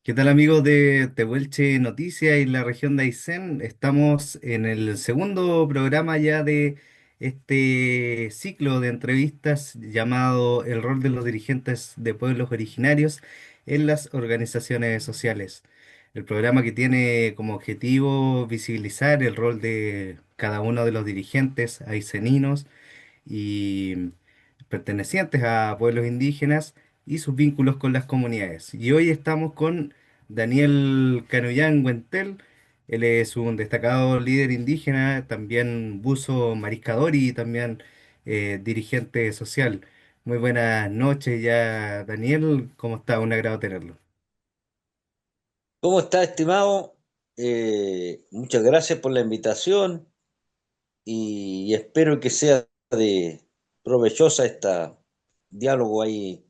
¿Qué tal amigos de Tehuelche Noticias y la región de Aysén? Estamos en el segundo programa ya de este ciclo de entrevistas llamado El rol de los dirigentes de pueblos originarios en las organizaciones sociales. El programa que tiene como objetivo visibilizar el rol de cada uno de los dirigentes ayseninos y pertenecientes a pueblos indígenas y sus vínculos con las comunidades. Y hoy estamos con Daniel Canullán Güentel. Él es un destacado líder indígena, también buzo mariscador y también dirigente social. Muy buenas noches ya, Daniel. ¿Cómo está? Un agrado tenerlo. ¿Cómo está, estimado? Muchas gracias por la invitación y espero que sea de provechosa este diálogo ahí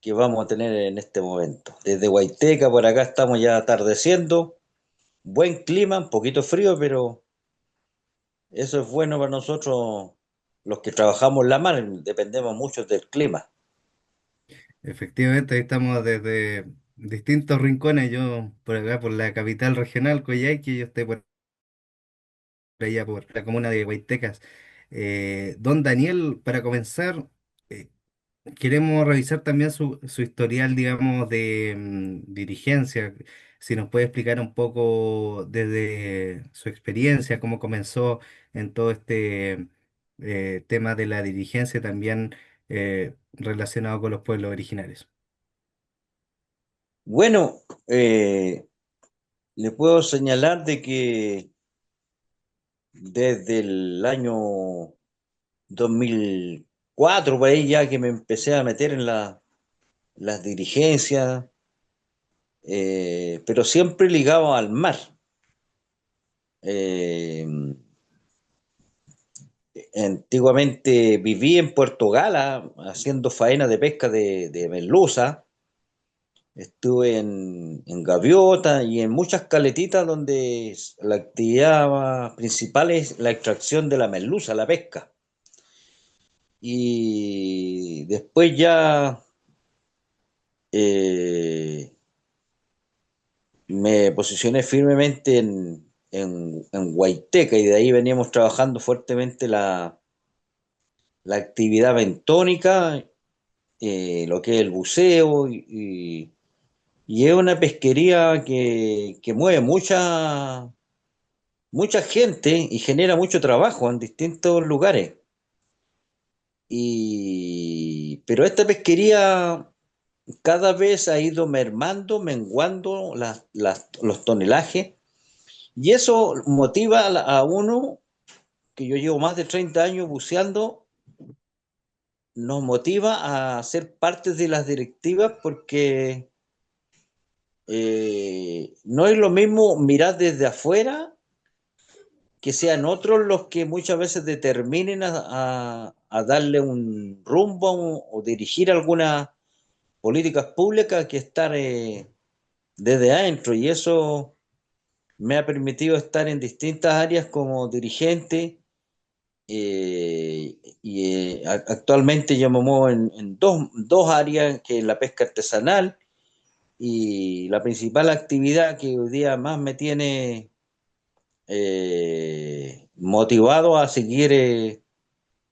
que vamos a tener en este momento. Desde Huayteca, por acá estamos ya atardeciendo, buen clima, un poquito frío, pero eso es bueno para nosotros los que trabajamos la mar, dependemos mucho del clima. Efectivamente, ahí estamos desde distintos rincones. Yo por acá, por la capital regional, Coyhaique, yo estoy por allá por la comuna de Huaytecas. Don Daniel, para comenzar, eh, queremos revisar también su historial, digamos, de dirigencia. Si nos puede explicar un poco desde su experiencia, cómo comenzó en todo este tema de la dirigencia también relacionado con los pueblos originarios. Bueno, le puedo señalar de que desde el año 2004, por ahí ya que me empecé a meter en las dirigencias, pero siempre ligado al mar. Eh, Antiguamente viví en Puerto Gala haciendo faena de pesca de merluza. Estuve en Gaviota y en muchas caletitas donde la actividad principal es la extracción de la merluza, la pesca. Y después ya eh, me posicioné firmemente en Huayteca y de ahí veníamos trabajando fuertemente la actividad bentónica, lo que es el buceo y es una pesquería que mueve mucha gente y genera mucho trabajo en distintos lugares. Pero esta pesquería cada vez ha ido mermando, menguando los tonelajes. Y eso motiva a uno, que yo llevo más de 30 años buceando, nos motiva a ser parte de las directivas porque no es lo mismo mirar desde afuera que sean otros los que muchas veces determinen a darle un rumbo o dirigir algunas políticas públicas que estar desde adentro. Y eso me ha permitido estar en distintas áreas como dirigente. Actualmente yo me muevo en dos áreas, que es la pesca artesanal y la principal actividad que hoy día más me tiene motivado a seguir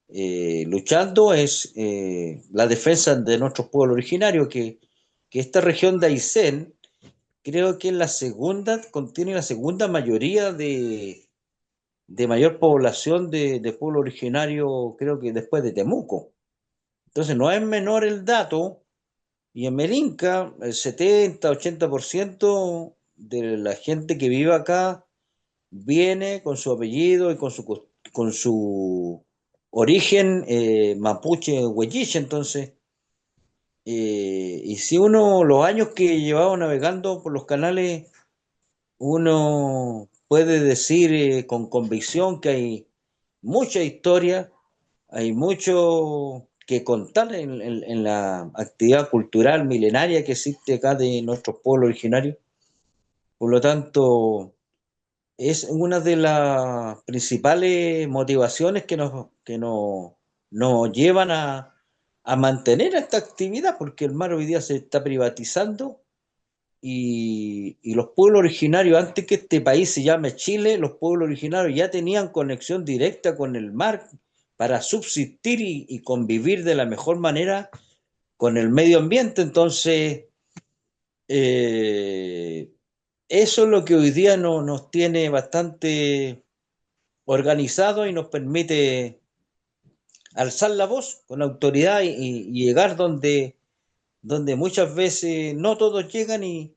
luchando es la defensa de nuestros pueblos originarios, que esta región de Aysén creo que es la segunda, contiene la segunda mayoría de mayor población de pueblo originario, creo que después de Temuco. Entonces no es menor el dato, y en Melinca el 70-80% de la gente que vive acá viene con su apellido y con su origen mapuche huelliche. Entonces, y si uno, los años que llevaba navegando por los canales, uno puede decir con convicción que hay mucha historia, hay mucho que contar en la actividad cultural milenaria que existe acá de nuestros pueblos originarios. Por lo tanto, es una de las principales motivaciones nos llevan a mantener esta actividad, porque el mar hoy día se está privatizando y los pueblos originarios, antes que este país se llame Chile, los pueblos originarios ya tenían conexión directa con el mar para subsistir y convivir de la mejor manera con el medio ambiente. Entonces, eh, eso es lo que hoy día nos tiene bastante organizado y nos permite alzar la voz con autoridad y llegar donde muchas veces no todos llegan y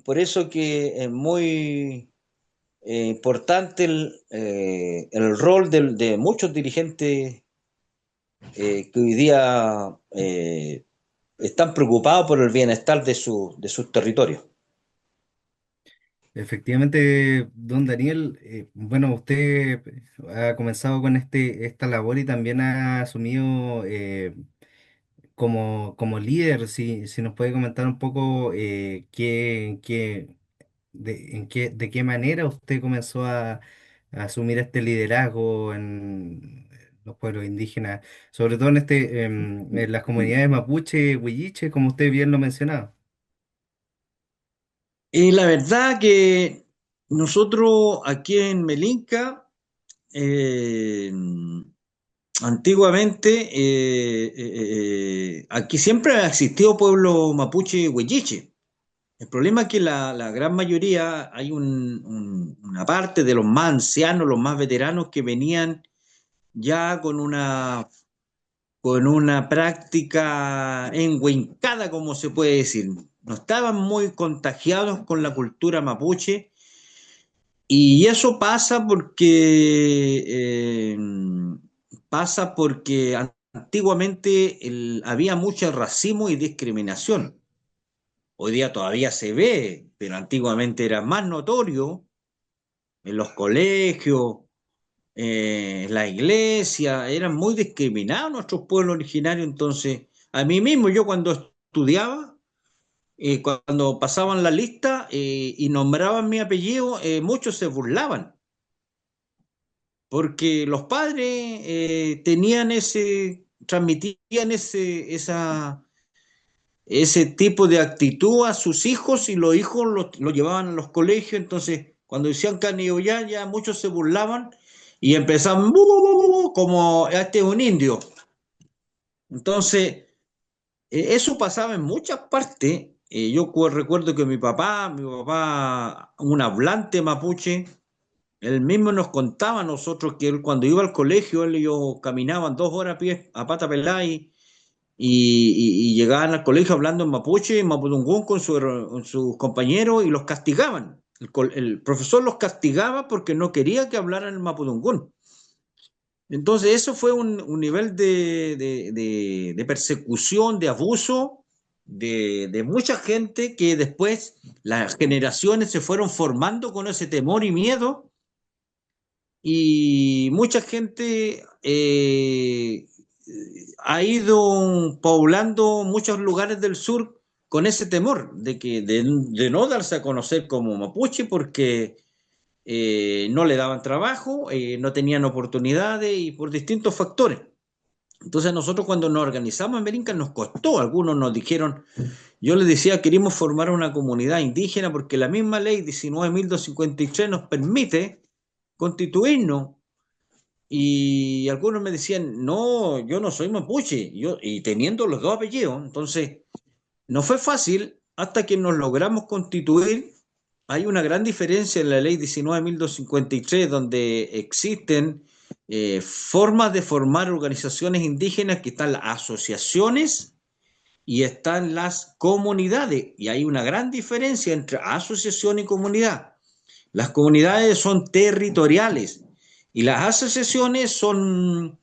por eso que es muy importante el rol de muchos dirigentes que hoy día están preocupados por el bienestar de sus territorios. Efectivamente, don Daniel, bueno, usted ha comenzado con esta labor y también ha asumido como líder, si nos puede comentar un poco de qué manera usted comenzó a asumir este liderazgo en los pueblos indígenas, sobre todo en las comunidades mapuche, huilliche, como usted bien lo mencionaba. Y la verdad que nosotros aquí en Melinca, eh, antiguamente, aquí siempre ha existido pueblo mapuche huilliche. El problema es que la gran mayoría, hay una parte de los más ancianos, los más veteranos, que venían ya con una práctica enhuencada, como se puede decir. No estaban muy contagiados con la cultura mapuche y eso pasa porque antiguamente había mucho racismo y discriminación. Hoy día todavía se ve, pero antiguamente era más notorio en los colegios, en la iglesia, eran muy discriminados nuestros pueblos originarios. Entonces, a mí mismo, yo cuando estudiaba, cuando pasaban la lista y nombraban mi apellido, muchos se burlaban, porque los padres transmitían ese tipo de actitud a sus hijos y los hijos lo llevaban a los colegios. Entonces, cuando decían Canillán, ya muchos se burlaban y empezaban "Bu, bu, bu, bu, bu", como este es un indio. Entonces, eso pasaba en muchas partes. Yo recuerdo que mi papá, un hablante mapuche, él mismo nos contaba a nosotros que él cuando iba al colegio, él y yo caminaban 2 horas a pie, a pata pelada y llegaban al colegio hablando en mapuche, en mapudungún con sus compañeros y los castigaban. El profesor los castigaba porque no quería que hablaran en mapudungún. Entonces eso fue un nivel de persecución, de abuso de mucha gente que después las generaciones se fueron formando con ese temor y miedo y mucha gente ha ido poblando muchos lugares del sur con ese temor de no darse a conocer como mapuche porque no le daban trabajo, no tenían oportunidades y por distintos factores. Entonces nosotros cuando nos organizamos en Berinca nos costó, algunos nos dijeron, yo les decía, queremos formar una comunidad indígena porque la misma ley 19.253 nos permite constituirnos y algunos me decían, no, yo no soy mapuche, y teniendo los dos apellidos. Entonces, no fue fácil hasta que nos logramos constituir. Hay una gran diferencia en la ley 19.253, donde existen formas de formar organizaciones indígenas, que están las asociaciones y están las comunidades. Y hay una gran diferencia entre asociación y comunidad. Las comunidades son territoriales y las asociaciones son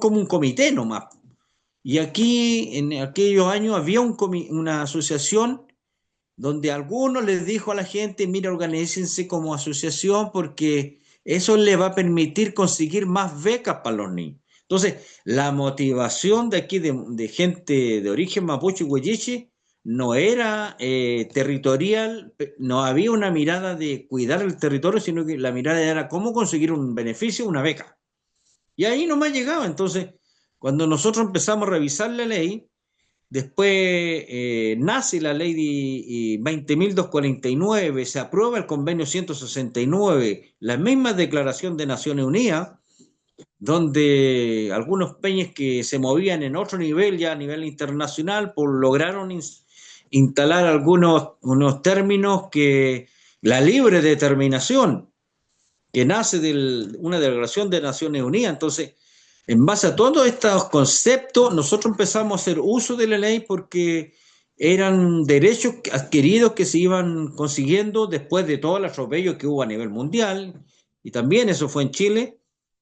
como un comité nomás. Y aquí, en aquellos años, había una asociación donde algunos les dijo a la gente, mira, organícense como asociación porque eso les va a permitir conseguir más becas para los niños. Entonces, la motivación de aquí de gente de origen mapuche y huilliche no era territorial, no había una mirada de cuidar el territorio, sino que la mirada era cómo conseguir un beneficio, una beca. Y ahí nomás llegaba. Entonces, cuando nosotros empezamos a revisar la ley, Después nace la ley de 20.249, se aprueba el convenio 169, la misma declaración de Naciones Unidas, donde algunos peñas que se movían en otro nivel, ya a nivel internacional, pues lograron instalar algunos unos términos que la libre determinación, que nace de una declaración de Naciones Unidas. Entonces, en base a todos estos conceptos, nosotros empezamos a hacer uso de la ley porque eran derechos adquiridos que se iban consiguiendo después de todo el atropello que hubo a nivel mundial, y también eso fue en Chile.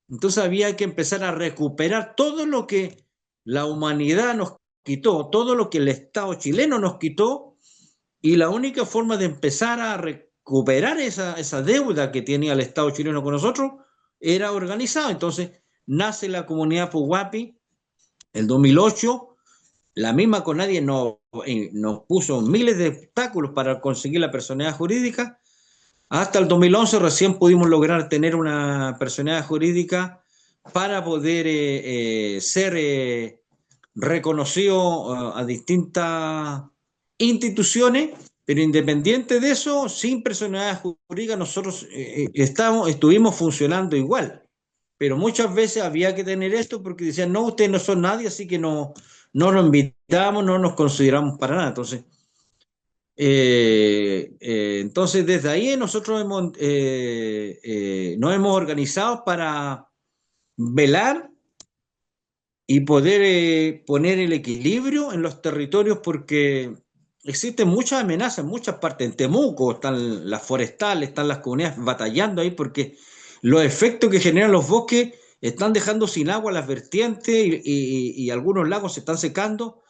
Entonces había que empezar a recuperar todo lo que la humanidad nos quitó, todo lo que el Estado chileno nos quitó, y la única forma de empezar a recuperar esa deuda que tenía el Estado chileno con nosotros era organizado. Entonces nace la comunidad Puguapi el 2008. La misma CONADIE nos puso miles de obstáculos para conseguir la personalidad jurídica. Hasta el 2011 recién pudimos lograr tener una personalidad jurídica para poder ser reconocido a distintas instituciones, pero independiente de eso, sin personalidad jurídica, nosotros estuvimos funcionando igual. Pero muchas veces había que tener esto porque decían, no, ustedes no son nadie, así que no nos invitamos, no nos consideramos para nada. Entonces desde ahí nosotros nos hemos organizado para velar y poder poner el equilibrio en los territorios, porque existen muchas amenazas en muchas partes. En Temuco están las forestales, están las comunidades batallando ahí porque los efectos que generan los bosques están dejando sin agua las vertientes, y algunos lagos se están secando.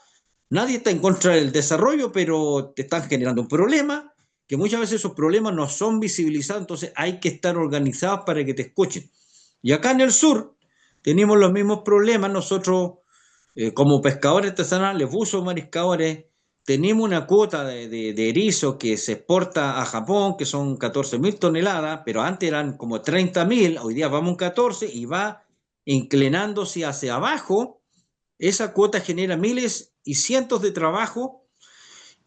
Nadie está en contra del desarrollo, pero te están generando un problema, que muchas veces esos problemas no son visibilizados, entonces hay que estar organizados para que te escuchen. Y acá en el sur tenemos los mismos problemas. Nosotros, como pescadores artesanales, buzos mariscadores, tenemos una cuota de erizo que se exporta a Japón, que son 14.000 toneladas, pero antes eran como 30.000, hoy día vamos a 14 y va inclinándose hacia abajo. Esa cuota genera miles y cientos de trabajos,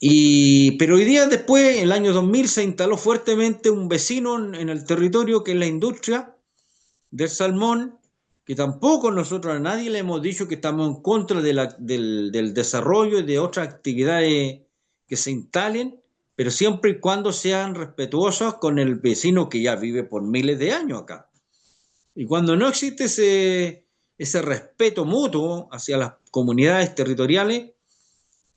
pero hoy día después, en el año 2000, se instaló fuertemente un vecino en el territorio, que es la industria del salmón, que tampoco nosotros a nadie le hemos dicho que estamos en contra del desarrollo y de otras actividades que se instalen, pero siempre y cuando sean respetuosos con el vecino que ya vive por miles de años acá. Y cuando no existe ese respeto mutuo hacia las comunidades territoriales,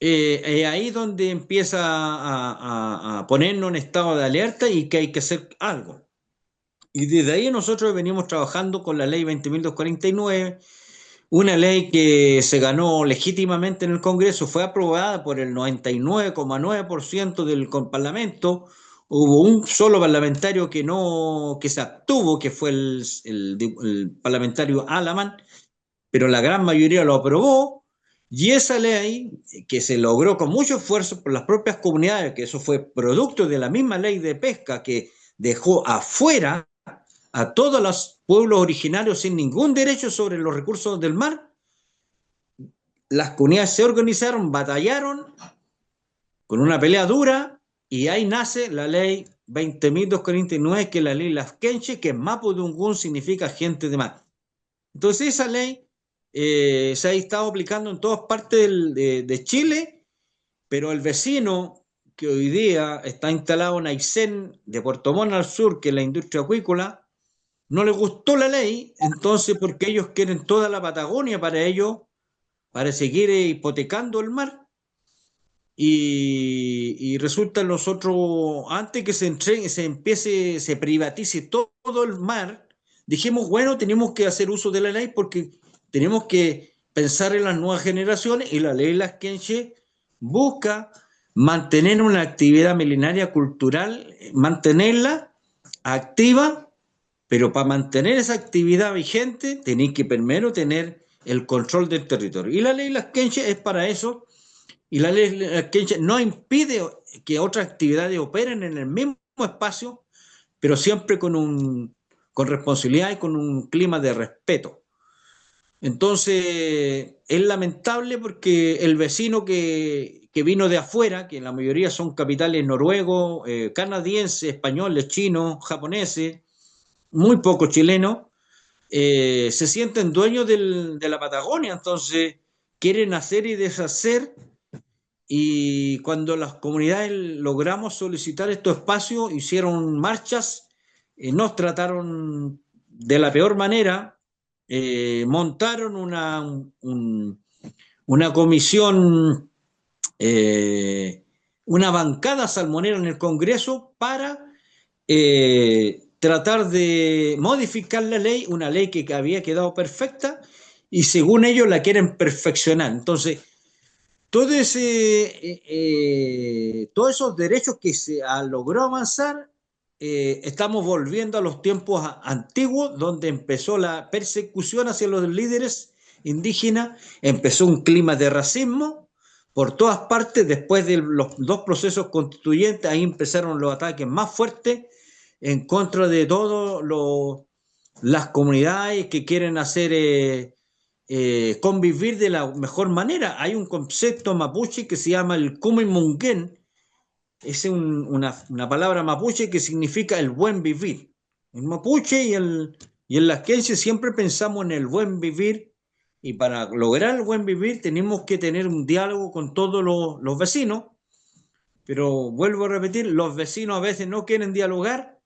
ahí es donde empieza a ponernos en estado de alerta y que hay que hacer algo. Y desde ahí nosotros venimos trabajando con la ley 20.249, una ley que se ganó legítimamente en el Congreso, fue aprobada por el 99,9% del Parlamento. Hubo un solo parlamentario que se abstuvo, que fue el parlamentario Alaman, pero la gran mayoría lo aprobó. Y esa ley, que se logró con mucho esfuerzo por las propias comunidades, que eso fue producto de la misma ley de pesca que dejó afuera a todos los pueblos originarios sin ningún derecho sobre los recursos del mar. Las comunidades se organizaron, batallaron con una pelea dura, y ahí nace la ley 20.249, que es la ley Lasquenche, que en Mapudungun significa gente de mar. Entonces esa ley se ha estado aplicando en todas partes de Chile, pero el vecino que hoy día está instalado en Aysén, de Puerto Montt al sur, que es la industria acuícola, no le gustó la ley. Entonces, porque ellos quieren toda la Patagonia para ellos, para seguir hipotecando el mar. Y resulta, nosotros, antes que se privatice todo el mar, dijimos, bueno, tenemos que hacer uso de la ley porque tenemos que pensar en las nuevas generaciones, y la ley Lasquenche busca mantener una actividad milenaria cultural, mantenerla activa, pero para mantener esa actividad vigente tenéis que primero tener el control del territorio. Y la ley Lasquenche es para eso, y la ley Lasquenche no impide que otras actividades operen en el mismo espacio, pero siempre con responsabilidad y con un clima de respeto. Entonces, es lamentable porque el vecino que vino de afuera, que la mayoría son capitales noruegos, canadienses, españoles, chinos, japoneses, muy pocos chilenos, se sienten dueños de la Patagonia, entonces quieren hacer y deshacer. Y cuando las comunidades logramos solicitar estos espacios, hicieron marchas, nos trataron de la peor manera, montaron una comisión, eh, una bancada salmonera en el Congreso para tratar de modificar la ley, una ley que había quedado perfecta y según ellos la quieren perfeccionar. Entonces, todos esos derechos que se logró avanzar, estamos volviendo a los tiempos antiguos, donde empezó la persecución hacia los líderes indígenas, empezó un clima de racismo por todas partes, después de los dos procesos constituyentes, ahí empezaron los ataques más fuertes en contra de todas las comunidades que quieren hacer convivir de la mejor manera. Hay un concepto mapuche que se llama el Kumimunguén, es una palabra mapuche que significa el buen vivir. El mapuche y el lasquense siempre pensamos en el buen vivir y para lograr el buen vivir tenemos que tener un diálogo con todos los vecinos, pero vuelvo a repetir, los vecinos a veces no quieren dialogar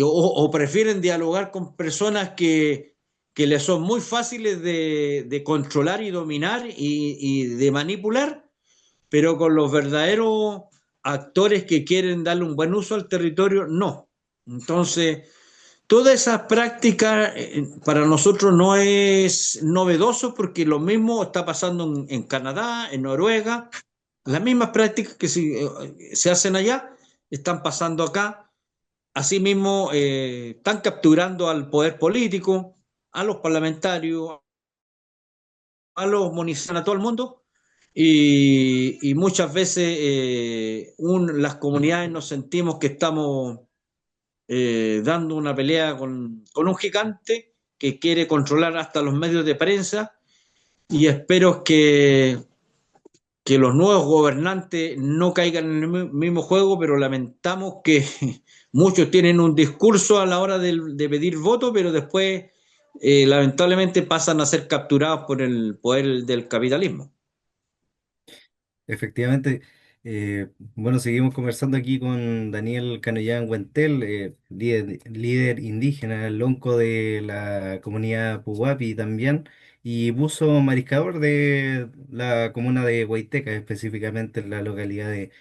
o prefieren dialogar con personas que les son muy fáciles de controlar y dominar y de manipular, pero con los verdaderos actores que quieren darle un buen uso al territorio, no. Entonces, toda esa práctica para nosotros no es novedoso porque lo mismo está pasando en Canadá, en Noruega, las mismas prácticas que se hacen allá están pasando acá. Asimismo, están capturando al poder político, a los parlamentarios, a los municipios, a todo el mundo, y muchas veces las comunidades nos sentimos que estamos dando una pelea con un gigante que quiere controlar hasta los medios de prensa, y espero que los nuevos gobernantes no caigan en el mismo juego, pero lamentamos que muchos tienen un discurso a la hora de pedir voto, pero después lamentablemente pasan a ser capturados por el poder del capitalismo. Efectivamente, bueno, seguimos conversando aquí con Daniel Canollán Huentel, líder indígena, lonco de la comunidad Puhuapi también, y buzo mariscador de la comuna de Huayteca, específicamente en la localidad de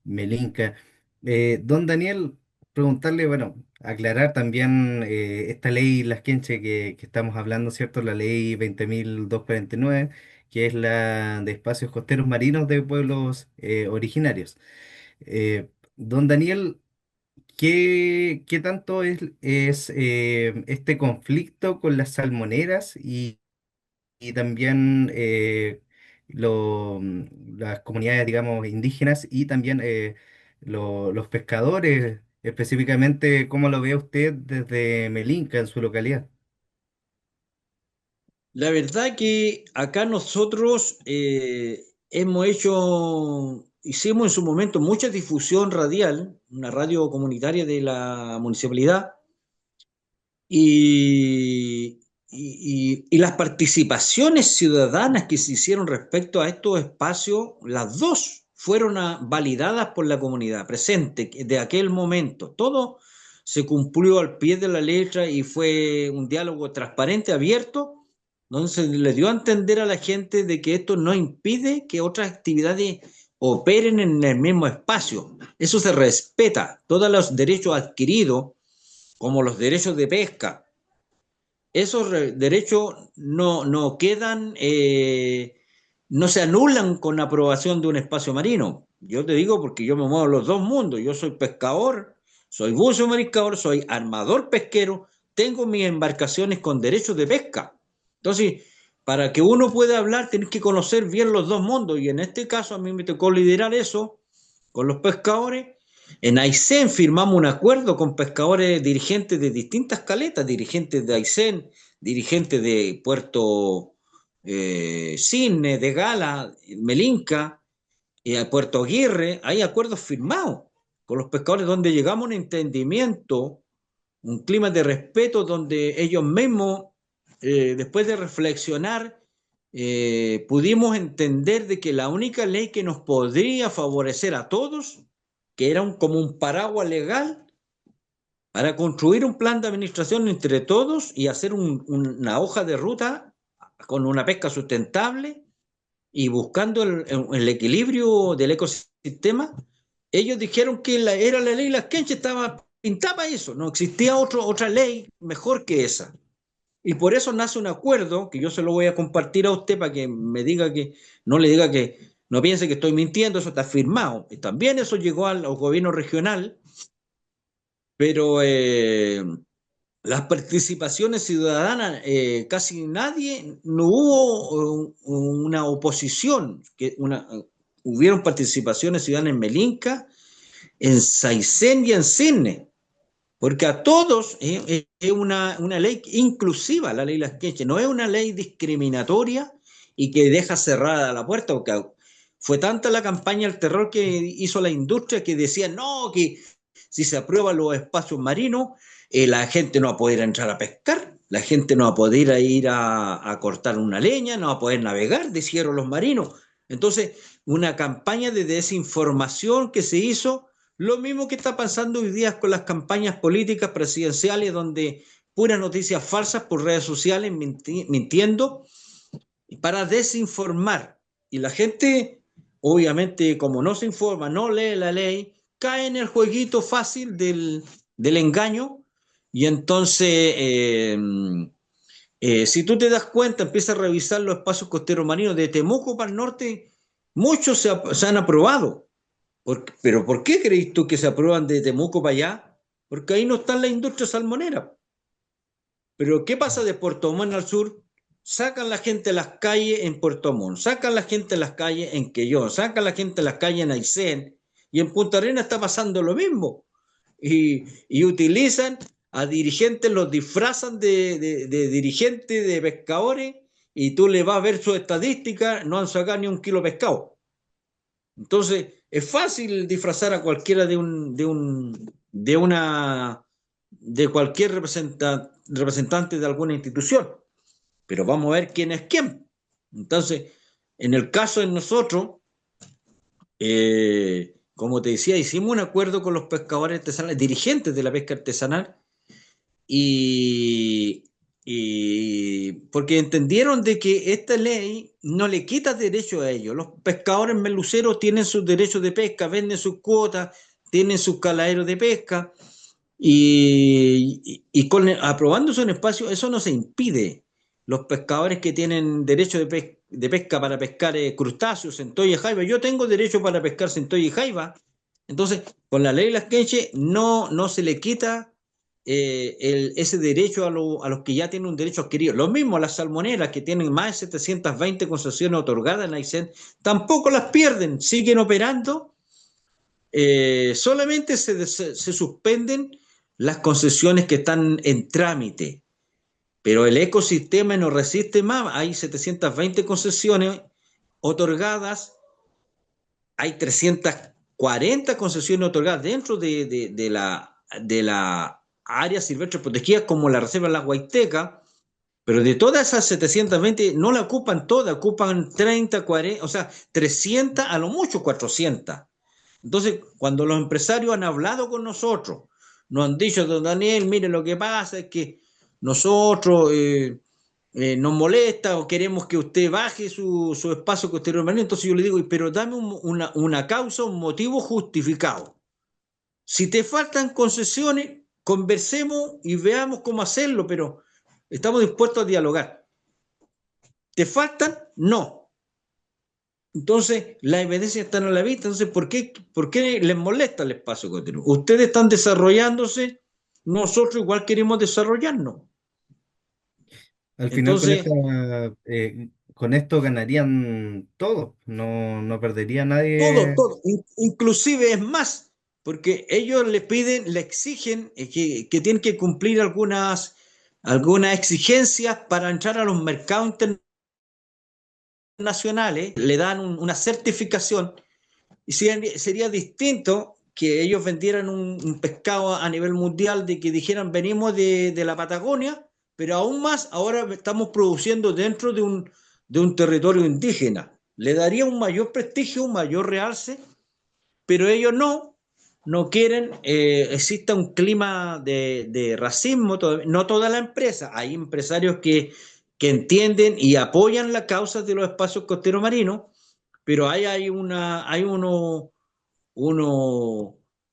Melinca. Don Daniel, preguntarle, bueno, aclarar también esta ley Lasquenche que estamos hablando, ¿cierto? La ley 20.249, que es la de espacios costeros marinos de pueblos originarios. Don Daniel, ¿qué tanto es este conflicto con las salmoneras y también las comunidades, digamos, indígenas y también los pescadores, específicamente, ¿cómo lo ve usted desde Melinca, en su localidad? La verdad que acá nosotros hicimos en su momento mucha difusión radial, una radio comunitaria de la municipalidad, y, y las participaciones ciudadanas que se hicieron respecto a estos espacios, las dos fueron validadas por la comunidad presente de aquel momento. Todo se cumplió al pie de la letra y fue un diálogo transparente, abierto, donde se le dio a entender a la gente de que esto no impide que otras actividades operen en el mismo espacio. Eso se respeta, todos los derechos adquiridos, como los derechos de pesca, esos derechos no quedan, no se anulan con aprobación de un espacio marino. Yo te digo porque yo me muevo en los dos mundos. Yo soy pescador, soy buzo mariscador, soy armador pesquero, tengo mis embarcaciones con derechos de pesca. Entonces, para que uno pueda hablar, tienes que conocer bien los dos mundos. Y en este caso, a mí me tocó liderar eso con los pescadores. En Aysén firmamos un acuerdo con pescadores dirigentes de distintas caletas, dirigentes de Aysén, dirigentes de Puerto, Cisne, de Gala, Melinca, a Puerto Aguirre, hay acuerdos firmados con los pescadores donde llegamos a un entendimiento, un clima de respeto donde ellos mismos, después de reflexionar, pudimos entender de que la única ley que nos podría favorecer a todos, que era como un paraguas legal, para construir un plan de administración entre todos y hacer una hoja de ruta con una pesca sustentable y buscando el equilibrio del ecosistema, ellos dijeron que era la ley Las Quenches, estaba pintada eso, no existía otra ley mejor que esa. Y por eso nace un acuerdo que yo se lo voy a compartir a usted para que me diga que, no le diga que, no piense que estoy mintiendo, eso está firmado. Y también eso llegó al gobierno regional, pero las participaciones ciudadanas, casi nadie, no hubo una oposición, hubieron participaciones ciudadanas en Melinca, en Saicén y en Cisne, porque a todos es una ley inclusiva, la ley Las Queches, no es una ley discriminatoria y que deja cerrada la puerta, porque fue tanta la campaña del terror que hizo la industria que decían, no, que si se aprueban los espacios marinos, la gente no va a poder entrar a pescar, la gente no va a poder ir a cortar una leña, no va a poder navegar, decían los marinos. Entonces, una campaña de desinformación que se hizo, lo mismo que está pasando hoy día con las campañas políticas presidenciales, donde puras noticias falsas por redes sociales, mintiendo, para desinformar. Y la gente, obviamente, como no se informa, no lee la ley, cae en el jueguito fácil del engaño. Y entonces, si tú te das cuenta, empiezas a revisar los espacios costeros marinos de Temuco para el norte, muchos se han aprobado. Pero ¿por qué crees tú que se aprueban de Temuco para allá? Porque ahí no está la industria salmonera. Pero ¿qué pasa de Puerto Montt al sur? Sacan la gente a las calles en Puerto Montt, sacan la gente a las calles en Quellón, sacan la gente a las calles en Aysén, y en Punta Arenas está pasando lo mismo. Y utilizan a dirigentes, los disfrazan de dirigentes, de pescadores, y tú le vas a ver su estadística, no han sacado ni un kilo de pescado. Entonces, es fácil disfrazar a cualquiera de cualquier representante de alguna institución, pero vamos a ver quién es quién. Entonces, en el caso de nosotros, como te decía, hicimos un acuerdo con los pescadores artesanales, dirigentes de la pesca artesanal, y, y porque entendieron de que esta ley no le quita derechos a ellos. Los pescadores merluceros tienen sus derechos de pesca, venden sus cuotas, tienen sus caladeros de pesca, aprobándose un espacio, eso no se impide. Los pescadores que tienen derecho de pesca para pescar crustáceos, centolla y jaiba, yo tengo derecho para pescar centolla y jaiba. Entonces, con la ley Las Quenches no se le quita ese derecho a los que ya tienen un derecho adquirido. Lo mismo las salmoneras que tienen más de 720 concesiones otorgadas en la ICEN, tampoco las pierden, siguen operando, solamente se suspenden las concesiones que están en trámite, pero el ecosistema no resiste más. Hay 720 concesiones otorgadas, hay 340 concesiones otorgadas dentro de la área silvestre protegida como la Reserva de la Huayteca, pero de todas esas 720 no la ocupan todas, ocupan 30, 40, o sea, 300, a lo mucho 400. Entonces, cuando los empresarios han hablado con nosotros, nos han dicho, don Daniel, mire, lo que pasa es que nosotros nos molesta o queremos que usted baje su espacio costero marino. Entonces yo le digo, pero dame una causa, un motivo justificado. Si te faltan concesiones, conversemos y veamos cómo hacerlo, pero estamos dispuestos a dialogar. ¿Te faltan? No. Entonces, las evidencias están a la vista. Entonces, ¿por qué les molesta el espacio costero? Ustedes están desarrollándose, nosotros igual queremos desarrollarnos. Al final Entonces, con esto ganarían todos, no perdería todo, nadie. todo, inclusive es más, porque ellos le piden, le exigen que tienen que cumplir algunas exigencias para entrar a los mercados internacionales nacionales, le dan una certificación y sería distinto que ellos vendieran un pescado a nivel mundial, de que dijeran venimos de la Patagonia, pero aún más ahora estamos produciendo dentro de un territorio indígena. Le daría un mayor prestigio, un mayor realce, pero ellos no quieren, exista un clima de racismo, no toda la empresa, hay empresarios que entienden y apoyan la causa de los espacios costeros marinos, pero hay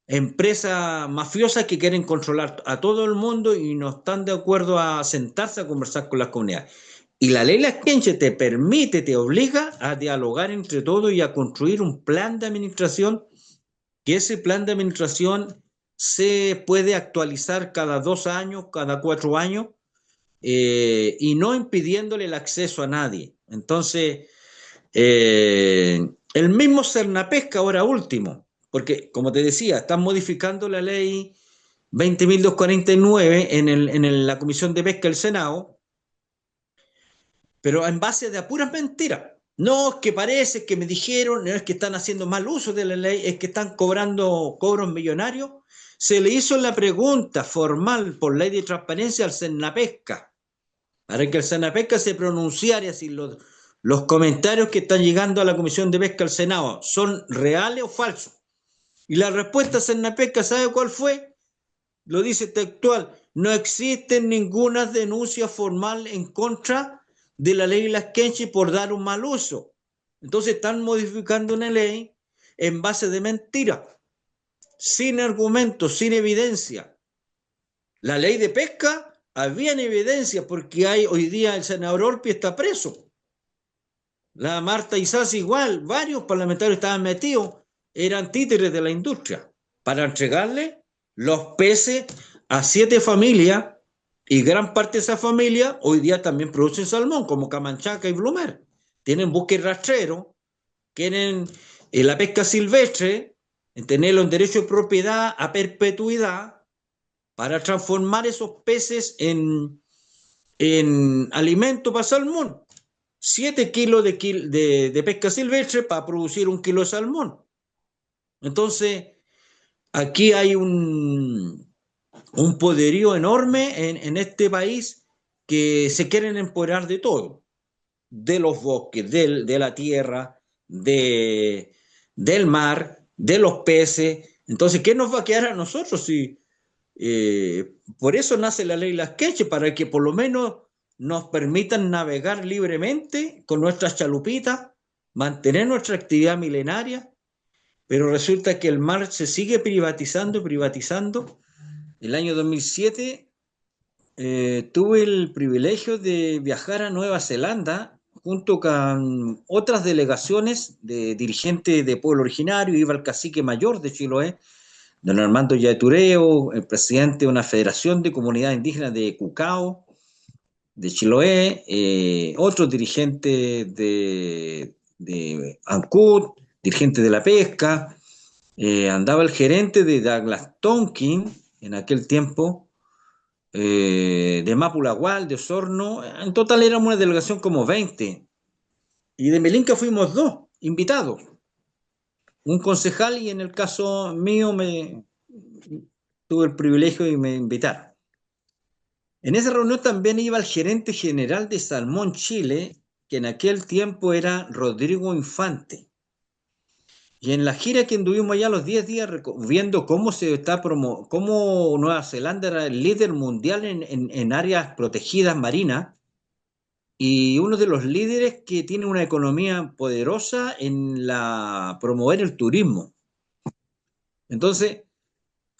empresas mafiosas que quieren controlar a todo el mundo y no están de acuerdo a sentarse a conversar con las comunidades. Y la ley Laskenche te permite, te obliga a dialogar entre todos y a construir un plan de administración, que ese plan de administración se puede actualizar cada 2 años, cada 4 años, y no impidiéndole el acceso a nadie. Entonces, el mismo Cernapesca ahora último, porque como te decía, están modificando la ley 20.249 la Comisión de Pesca del Senado, pero en base de puras mentiras. No es que parece, que me dijeron, no es que están haciendo mal uso de la ley, es que están cobrando cobros millonarios. Se le hizo la pregunta formal por ley de transparencia al Cernapesca, para que el Senapesca se pronunciara si los comentarios que están llegando a la Comisión de Pesca al Senado son reales o falsos. Y la respuesta de Senapesca, ¿sabe cuál fue? Lo dice textual: no existe ninguna denuncia formal en contra de la ley Laskenchi por dar un mal uso. Entonces están modificando una ley en base de mentiras, sin argumentos, sin evidencia. La ley de pesca había evidencia, porque hoy día el senador Orpi está preso. La Marta Isás igual, varios parlamentarios estaban metidos, eran títeres de la industria, para entregarle los peces a 7 familias, y gran parte de esa familia hoy día también producen salmón, como Camanchaca y Blumer. Tienen buque rastrero, tienen la pesca silvestre, en tenerlo en derecho de propiedad a perpetuidad, para transformar esos peces en alimento para salmón. 7 kilos de pesca silvestre para producir 1 kilo de salmón. Entonces, aquí hay un poderío enorme en este país, que se quieren empoderar de todo, de los bosques, de la tierra, del mar, de los peces. Entonces, ¿qué nos va a quedar a nosotros si por eso nace la ley Lasqueche, para que por lo menos nos permitan navegar libremente con nuestras chalupitas, mantener nuestra actividad milenaria? Pero resulta que el mar se sigue privatizando, privatizando. El año 2007 tuve el privilegio de viajar a Nueva Zelanda junto con otras delegaciones de dirigentes de pueblo originario. Iba el cacique mayor de Chiloé, don Armando Yatureo, el presidente de una federación de comunidades indígenas de Cucao, de Chiloé, otros dirigentes de Ancud, dirigentes de la pesca, andaba el gerente de Douglas Tonkin en aquel tiempo, de Mapulagual, de Osorno. En total éramos una delegación como 20, y de Melinca fuimos 2 invitados, un concejal, y en el caso mío tuve el privilegio y me invitaron. En esa reunión también iba el gerente general de Salmón Chile, que en aquel tiempo era Rodrigo Infante. Y en la gira que anduvimos allá los 10 días, viendo cómo Nueva Zelanda era el líder mundial en áreas protegidas marinas, y uno de los líderes que tiene una economía poderosa en promover el turismo. Entonces,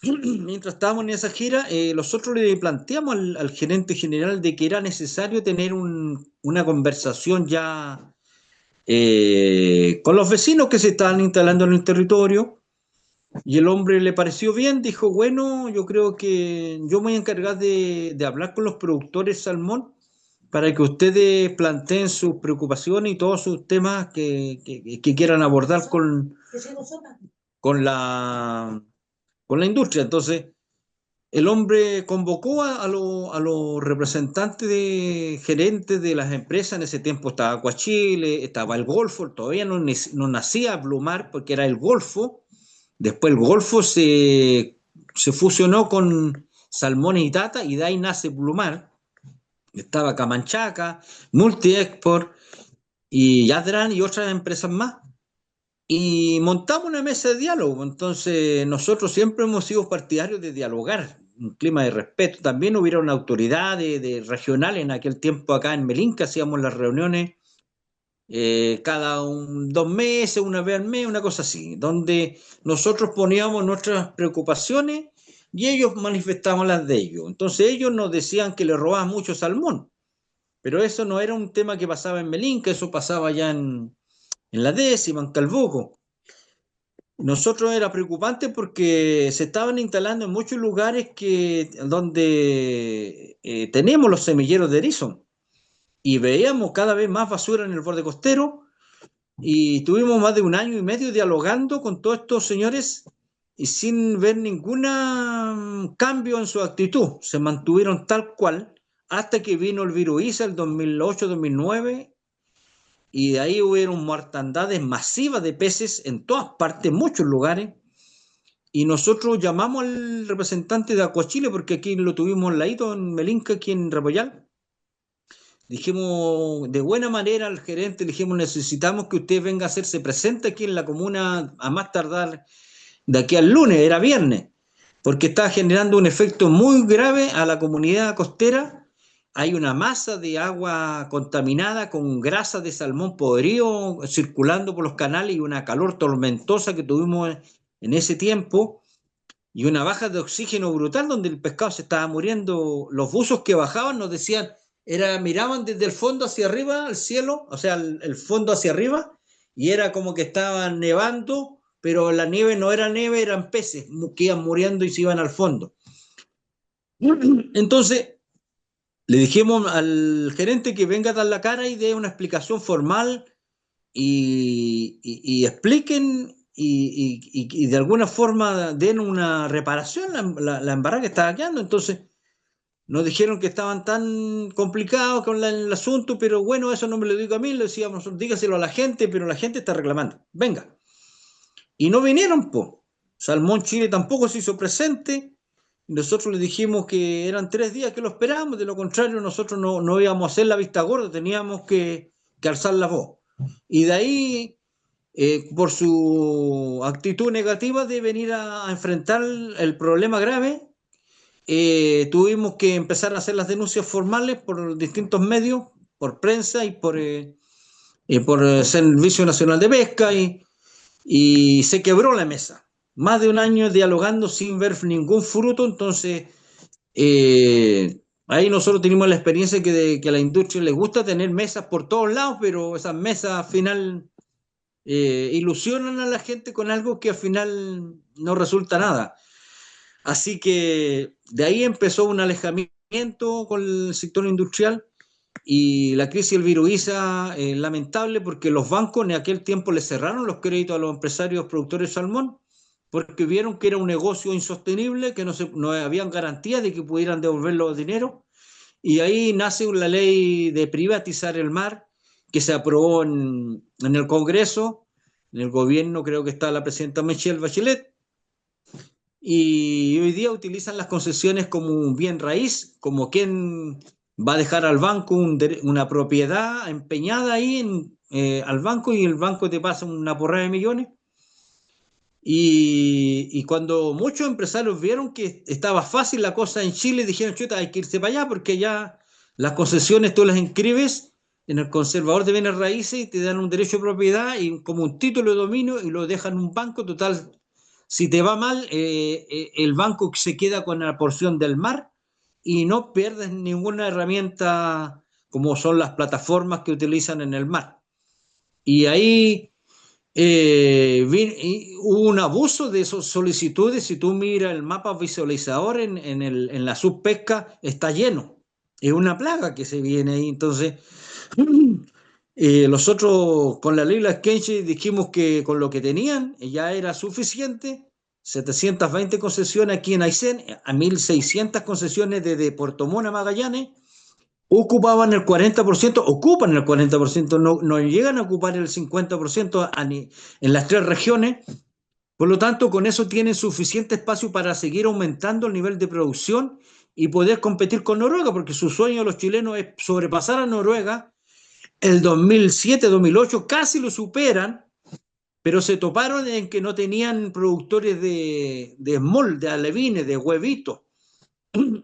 mientras estábamos en esa gira, nosotros le planteamos al gerente general de que era necesario tener una conversación ya, con los vecinos que se estaban instalando en el territorio, y el hombre le pareció bien, dijo: bueno, yo creo que yo me voy a encargar de hablar con los productores salmón, para que ustedes planteen sus preocupaciones y todos sus temas que quieran abordar con la, con la industria. Entonces, el hombre convocó a los representantes de gerentes de las empresas. En ese tiempo estaba Acuachile, estaba el Golfo, todavía no nacía Blumar porque era el Golfo. Después el Golfo se fusionó con Salmones y Tata y de ahí nace Blumar. Estaba Camanchaca, Multi-Export y Yadran y otras empresas más. Y montamos una mesa de diálogo. Entonces, nosotros siempre hemos sido partidarios de dialogar, un clima de respeto. También hubieron autoridades de regionales en aquel tiempo acá en Melinca, hacíamos las reuniones cada 2 meses, una vez al mes, una cosa así, donde nosotros poníamos nuestras preocupaciones y ellos manifestaban las de ellos. Entonces, ellos nos decían que le robaban mucho salmón, pero eso no era un tema que pasaba en Melinca, eso pasaba ya en la décima, en Calbuco. Nosotros era preocupante porque se estaban instalando en muchos lugares donde tenemos los semilleros de erizo y veíamos cada vez más basura en el borde costero y tuvimos más de un año y medio dialogando con todos estos señores y sin ver ningún cambio en su actitud. Se mantuvieron tal cual hasta que vino el virus ISA el 2008-2009 y de ahí hubieron mortandades masivas de peces en todas partes, en muchos lugares. Y nosotros llamamos al representante de Acuachile, porque aquí lo tuvimos al ladito en Melinca, aquí en Repollal. Dijimos de buena manera al gerente, le dijimos, necesitamos que usted venga a hacerse presente aquí en la comuna a más tardar de aquí al lunes, era viernes, porque está generando un efecto muy grave a la comunidad costera. Hay una masa de agua contaminada con grasa de salmón podrido circulando por los canales y una calor tormentosa que tuvimos en ese tiempo y una baja de oxígeno brutal donde el pescado se estaba muriendo. Los buzos que bajaban nos decían, miraban desde el fondo hacia arriba, al cielo, o sea, el fondo hacia arriba, y era como que estaban nevando, pero la nieve no era nieve, eran peces que iban muriendo y se iban al fondo. Entonces, le dijimos al gerente que venga a dar la cara y dé una explicación formal y expliquen y de alguna forma den una reparación la embarrada que estaba quedando. Entonces nos dijeron que estaban tan complicados con el asunto, pero bueno, eso no me lo digo a mí, lo decíamos, dígaselo a la gente, pero la gente está reclamando. Venga. Y no vinieron, po. Salmón Chile tampoco se hizo presente. Nosotros le dijimos que eran 3 días que lo esperábamos, de lo contrario nosotros no íbamos a hacer la vista gorda, teníamos que alzar la voz. Y de ahí por su actitud negativa de venir a enfrentar el problema grave, tuvimos que empezar a hacer las denuncias formales por distintos medios, por prensa y por Servicio Nacional de Pesca, y se quebró la mesa. Más de un año dialogando sin ver ningún fruto, entonces ahí nosotros tenemos la experiencia que a la industria le gusta tener mesas por todos lados, pero esas mesas al final ilusionan a la gente con algo que al final no resulta nada. Así que de ahí empezó un alejamiento con el sector industrial y la crisis del virus ISA lamentable porque los bancos en aquel tiempo le cerraron los créditos a los empresarios productores de salmón porque vieron que era un negocio insostenible, que no habían garantías de que pudieran devolver los dineros y ahí nace la ley de privatizar el mar que se aprobó en el Congreso, en el gobierno creo que está la presidenta Michelle Bachelet, y hoy día utilizan las concesiones como un bien raíz, como quien va a dejar al banco una propiedad empeñada ahí al banco y el banco te pasa una porrada de millones. Y cuando muchos empresarios vieron que estaba fácil la cosa en Chile, dijeron, chuta, hay que irse para allá porque ya las concesiones tú las inscribes en el conservador de bienes raíces y te dan un derecho de propiedad y como un título de dominio y lo dejan en un banco total. Si te va mal, el banco se queda con la porción del mar y no pierdes ninguna herramienta como son las plataformas que utilizan en el mar. Y ahí hubo un abuso de esas solicitudes. Si tú miras el mapa visualizador en la subpesca, está lleno. Es una plaga que se viene ahí. Entonces, nosotros con la ley Las Kenchi dijimos que con lo que tenían ya era suficiente 720 concesiones aquí en Aysén, a 1.600 concesiones desde Puerto Montt a Magallanes, ocupaban el 40%, ocupan el 40%, no llegan a ocupar el 50% en las tres regiones. Por lo tanto, con eso tienen suficiente espacio para seguir aumentando el nivel de producción y poder competir con Noruega, porque su sueño de los chilenos es sobrepasar a Noruega. El 2007-2008 casi lo superan, pero se toparon en que no tenían productores de small, de alevines, de huevitos.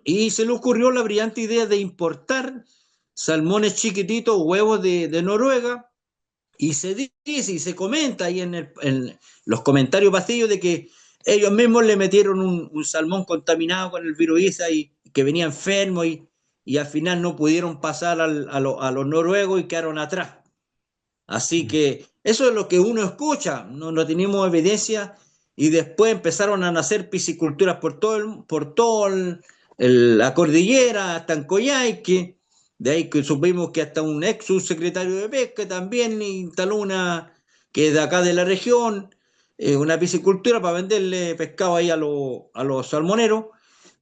Y se le ocurrió la brillante idea de importar salmones chiquititos, huevos de Noruega, y se dice y se comenta ahí en los comentarios vacíos de que ellos mismos le metieron un salmón contaminado con el virus ISA y que venía enfermo y al final no pudieron pasar a los noruegos y quedaron atrás. Así que eso es lo que uno escucha, no tenemos evidencia y después empezaron a nacer pisciculturas por todo la cordillera, hasta en Coyhaique, de ahí que supimos que hasta un ex subsecretario de Pesca también instaló una, que es de acá de la región, una piscicultura para venderle pescado ahí a los salmoneros.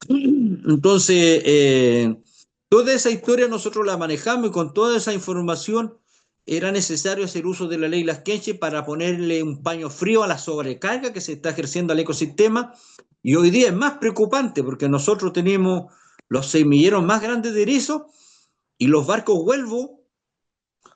Entonces, toda esa historia nosotros la manejamos y con toda esa información era necesario hacer uso de la ley Laskenche para ponerle un paño frío a la sobrecarga que se está ejerciendo al ecosistema. Y hoy día es más preocupante porque nosotros tenemos los semilleros más grandes de erizo y los barcos Huelvo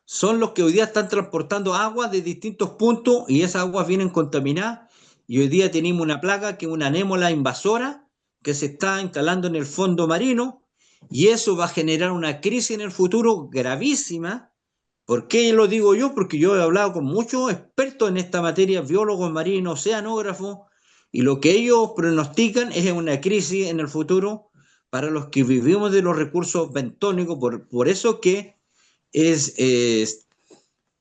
son los que hoy día están transportando agua de distintos puntos y esas aguas vienen contaminadas. Y hoy día tenemos una plaga que es una anémola invasora que se está instalando en el fondo marino y eso va a generar una crisis en el futuro gravísima. ¿Por qué lo digo yo? Porque yo he hablado con muchos expertos en esta materia, biólogos marinos, oceanógrafos, y lo que ellos pronostican es una crisis en el futuro para los que vivimos de los recursos bentónicos. Por eso que es, es,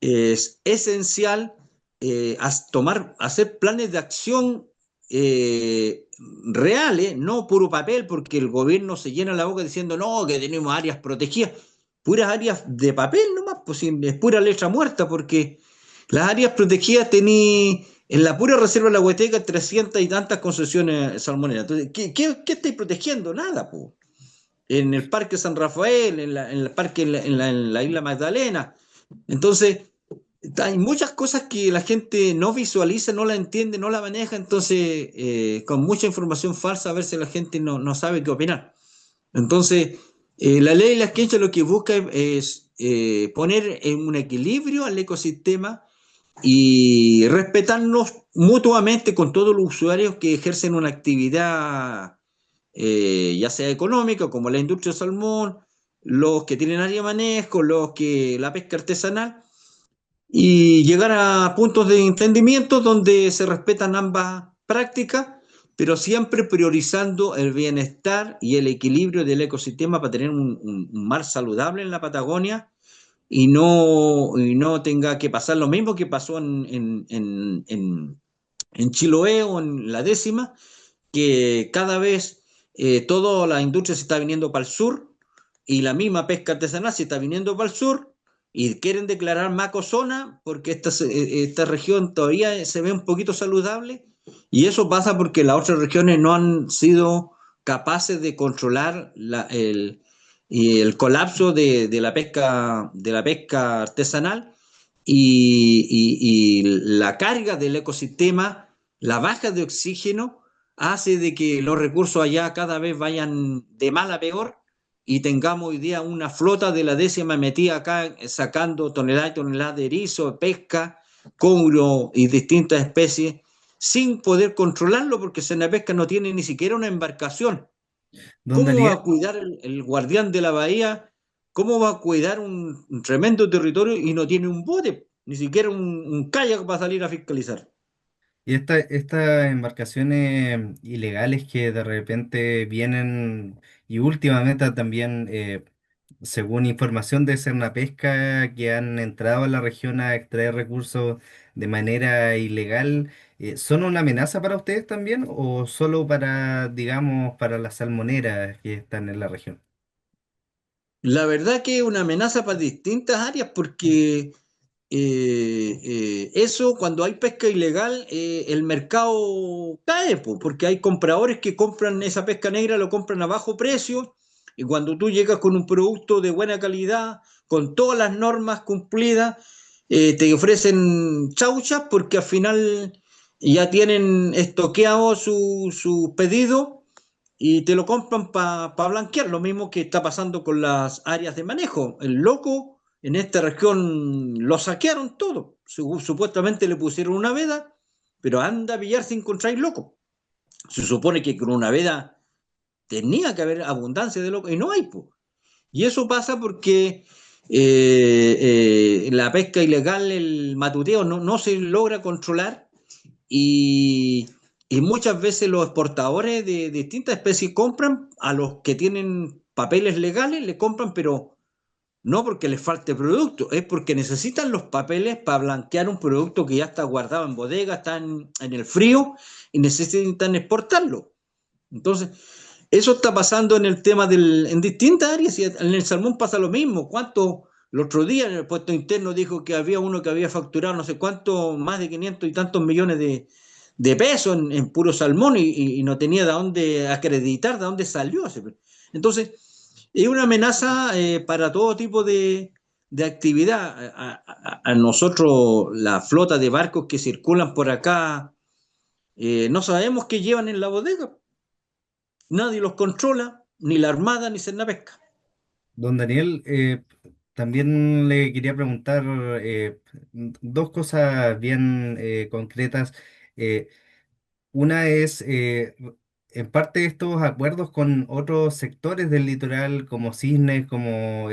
es esencial hacer planes de acción reales, no puro papel, porque el gobierno se llena la boca diciendo no, que tenemos áreas protegidas, puras áreas de papel nomás, pues sí, es pura letra muerta, porque las áreas protegidas tení en la pura reserva de la Huasteca 300 y tantas concesiones salmoneras. Entonces, ¿qué estáis protegiendo? Nada, pues. En el Parque San Rafael, en el parque en la Isla Magdalena. Entonces, hay muchas cosas que la gente no visualiza, no la entiende, no la maneja, entonces con mucha información falsa a veces la gente no sabe qué opinar. Entonces, la ley de las quinchas lo que busca es poner en un equilibrio al ecosistema y respetarnos mutuamente con todos los usuarios que ejercen una actividad, ya sea económica, como la industria del salmón, los que tienen área de manejo, la pesca artesanal, y llegar a puntos de entendimiento donde se respetan ambas prácticas, pero siempre priorizando el bienestar y el equilibrio del ecosistema para tener un mar saludable en la Patagonia y no tenga que pasar lo mismo que pasó en Chiloé o en la décima, que cada vez toda la industria se está viniendo para el sur y la misma pesca artesanal se está viniendo para el sur y quieren declarar macozona porque esta región todavía se ve un poquito saludable y eso pasa porque las otras regiones no han sido capaces de controlar el colapso de la pesca artesanal y la carga del ecosistema, la baja de oxígeno hace de que los recursos allá cada vez vayan de mal a peor y tengamos hoy día una flota de la décima metida acá sacando toneladas y toneladas de erizo, pesca, congrio y distintas especies sin poder controlarlo porque Senapesca no tiene ni siquiera una embarcación. Don ¿Cómo va a Daniel, cuidar el guardián de la bahía? ¿Cómo va a cuidar un tremendo territorio y no tiene un bote? Ni siquiera un kayak para salir a fiscalizar. y estas embarcaciones ilegales que de repente vienen y últimamente también, según información de Pesca, que han entrado a la región a extraer recursos de manera ilegal, ¿son una amenaza para ustedes también o solo para, digamos, para las salmoneras que están en la región? La verdad que es una amenaza para distintas áreas porque eso cuando hay pesca ilegal, el mercado cae, po, porque hay compradores que compran esa pesca negra, lo compran a bajo precio, y cuando tú llegas con un producto de buena calidad, con todas las normas cumplidas, te ofrecen chauchas porque al final ya tienen estoqueado su pedido y te lo compran para blanquear, lo mismo que está pasando con las áreas de manejo. El loco en esta región lo saquearon todo. Supuestamente le pusieron una veda, pero anda a pillar si encontráis loco. Se supone que con una veda tenía que haber abundancia de loco y no hay, pues. Y eso pasa porque la pesca ilegal, el matuteo, no se logra controlar y, y muchas veces los exportadores de distintas especies compran a los que tienen papeles legales, le compran, pero no porque les falte producto, es porque necesitan los papeles para blanquear un producto que ya está guardado en bodega, está en el frío y necesitan exportarlo. Entonces, eso está pasando en el tema en distintas áreas y en el salmón pasa lo mismo. ¿Cuánto? El otro día en el puesto interno dijo que había uno que había facturado no sé cuánto, más de 500 y tantos millones de pesos en puro salmón y no tenía de dónde acreditar, de dónde salió. Entonces, es una amenaza para todo tipo de actividad. A nosotros, la flota de barcos que circulan por acá, no sabemos qué llevan en la bodega. Nadie los controla, ni la Armada ni Cernapesca. Don Daniel, también le quería preguntar dos cosas bien concretas. Eh, Una es, en parte, estos acuerdos con otros sectores del litoral, como Cisne, como,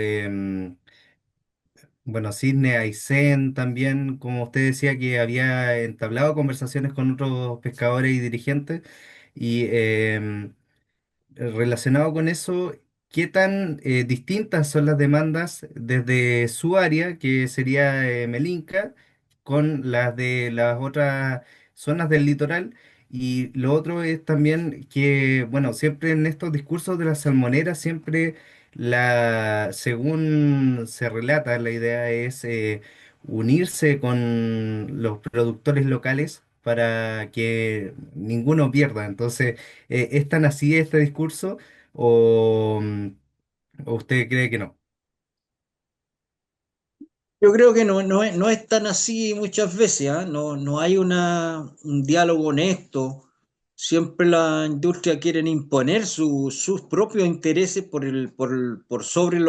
bueno, Cisne, Aysén también, como usted decía, que había entablado conversaciones con otros pescadores y dirigentes. Y relacionado con eso, ¿qué tan distintas son las demandas desde su área, que sería Melinca, con las de las otras zonas del litoral? Y lo otro es también que, bueno, siempre en estos discursos de las salmoneras, siempre según se relata, la idea es unirse con los productores locales para que ninguno pierda. Entonces, ¿es tan así este discurso o, o usted cree que no? Yo creo que no es tan así muchas veces, ¿ah? No hay un diálogo honesto. Siempre la industria quiere imponer sus propios intereses por sobre